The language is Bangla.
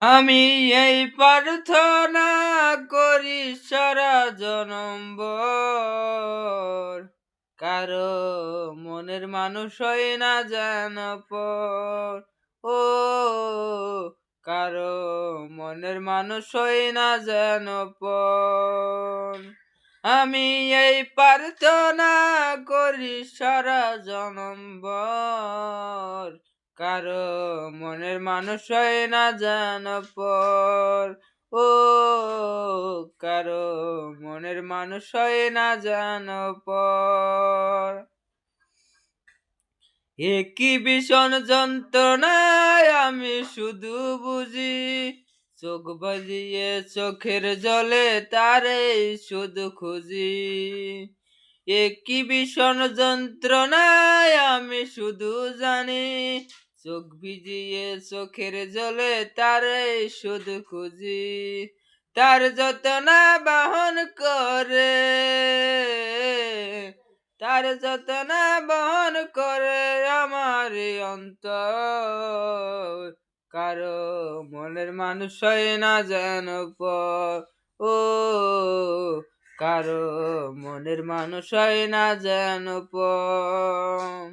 আমি এই প্রার্থনা করি সারা জনমভর, কারো মনের মানুষ হয় না যেন পর। ও কারো মনের মানুষ হয় না যেন পর। আমি এই প্রার্থনা করি সারা জনমভর, কারো মনের মানুষ হয় না যেন পর। ও কারো মনের মানুষ হয় না যেন পর। এ কি ভীষণ যন্ত্রণায় আমি শুধু বুঝি, চোখ বাজিয়ে চোখের জলে তারে শুধু খুঁজি। এ কি ভীষণ যন্ত্রণায় আমি শুধু জানি, চোখ ভিজিয়ে চোখের জলে তারে শুধু খুঁজি। তার যত না বহন করে, তার যত না বহন করে আমার এই অন্তর, কারো মনের মানুষ হয় না যেন পর। ও কারো মনের মানুষ হয় না যেন পর।